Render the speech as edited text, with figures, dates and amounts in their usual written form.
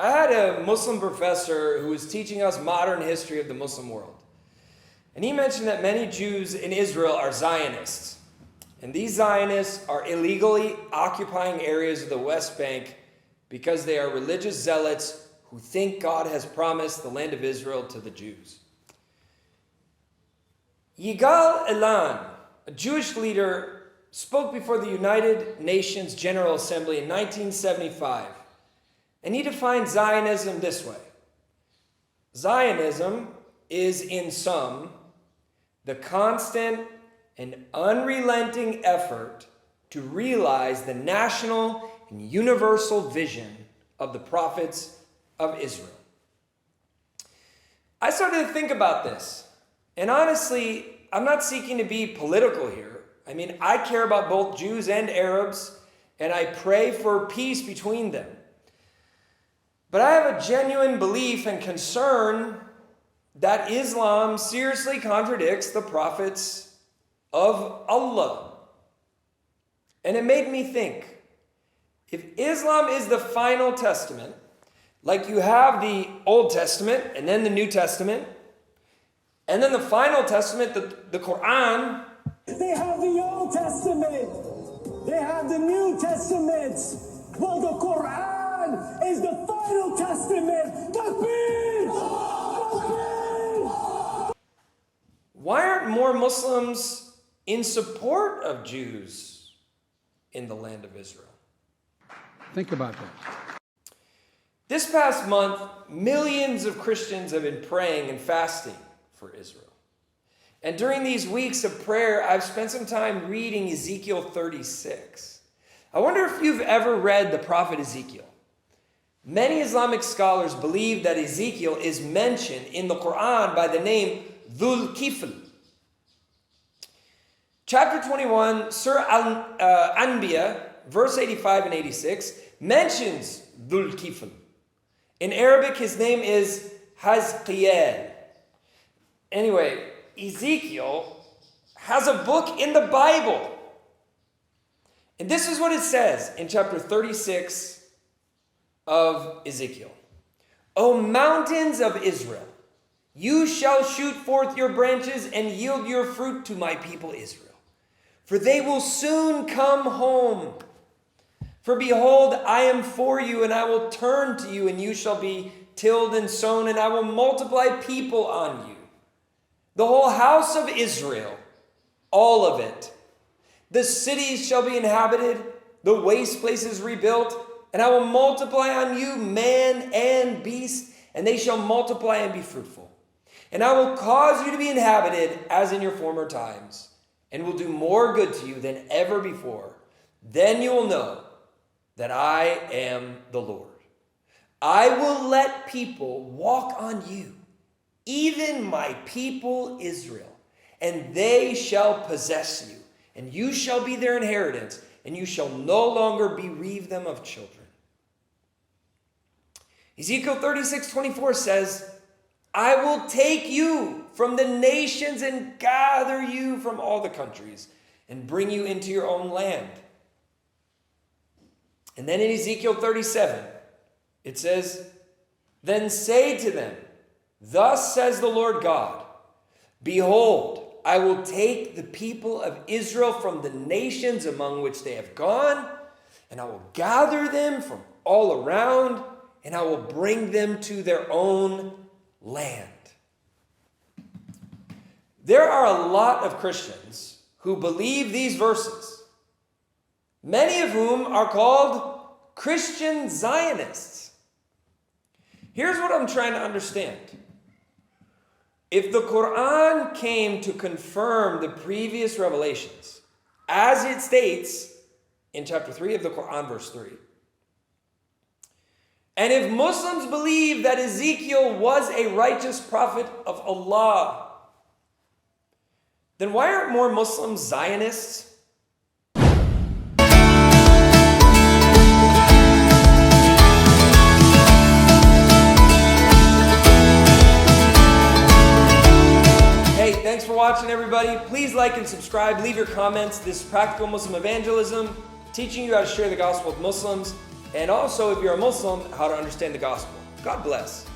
I had a Muslim professor who was teaching us modern history of the Muslim world. And he mentioned that many Jews in Israel are Zionists. And these Zionists are illegally occupying areas of the West Bank because they are religious zealots who think God has promised the land of Israel to the Jews. Yigal Elan, a Jewish leader, spoke before the United Nations General Assembly in 1975. And he defined Zionism this way. Zionism is, in sum, the constant and unrelenting effort to realize the national and universal vision of the prophets of Israel. I started to think about this, and honestly, I'm not seeking to be political here. I mean, I care about both Jews and Arabs, and I pray for peace between them. But I have a genuine belief and concern that Islam seriously contradicts the prophets of Allah. And it made me think, if Islam is the final testament, like you have the Old Testament and then the New Testament, and then the final testament, the Quran. They have the Old Testament. They have the New Testament. Well, the Quran is the final testament. Takbir! Takbir! Why aren't more Muslims in support of Jews in the land of Israel? Think about that. This past month, millions of Christians have been praying and fasting for Israel. And during these weeks of prayer, I've spent some time reading Ezekiel 36. I wonder if you've ever read the prophet Ezekiel. Many Islamic scholars believe that Ezekiel is mentioned in the Quran by the name Dhul Kifl. Chapter 21, Surah Al-Anbiya, verse 85 and 86, mentions Dhul Kifl. In Arabic, his name is Hazqiel. Anyway, Ezekiel has a book in the Bible. And this is what it says in chapter 36 of Ezekiel. O mountains of Israel, you shall shoot forth your branches and yield your fruit to my people Israel, for they will soon come home. For behold, I am for you, and I will turn to you, and you shall be tilled and sown, and I will multiply people on you. The whole house of Israel, all of it. The cities shall be inhabited, the waste places rebuilt, and I will multiply on you man and beast, and they shall multiply and be fruitful. And I will cause you to be inhabited as in your former times, and will do more good to you than ever before. Then you will know that I am the Lord. I will let people walk on you, even my people Israel, and they shall possess you, and you shall be their inheritance, and you shall no longer bereave them of children. Ezekiel 36:24 says, I will take you from the nations and gather you from all the countries and bring you into your own land. And then in Ezekiel 37, it says, then say to them, thus says the Lord God, behold, I will take the people of Israel from the nations among which they have gone, and I will gather them from all around, and I will bring them to their own land. There are a lot of Christians who believe these verses, many of whom are called Christian Zionists. Here's what I'm trying to understand. If the Quran came to confirm the previous revelations, as it states in chapter 3 of the Quran, verse 3, and if Muslims believe that Ezekiel was a righteous prophet of Allah, then why aren't more Muslims Zionists? Hey, thanks for watching, everybody. Please like and subscribe. Leave your comments. This is Practical Muslim Evangelism, teaching you how to share the gospel with Muslims. and also, if you're a Muslim, how to understand the gospel. God bless.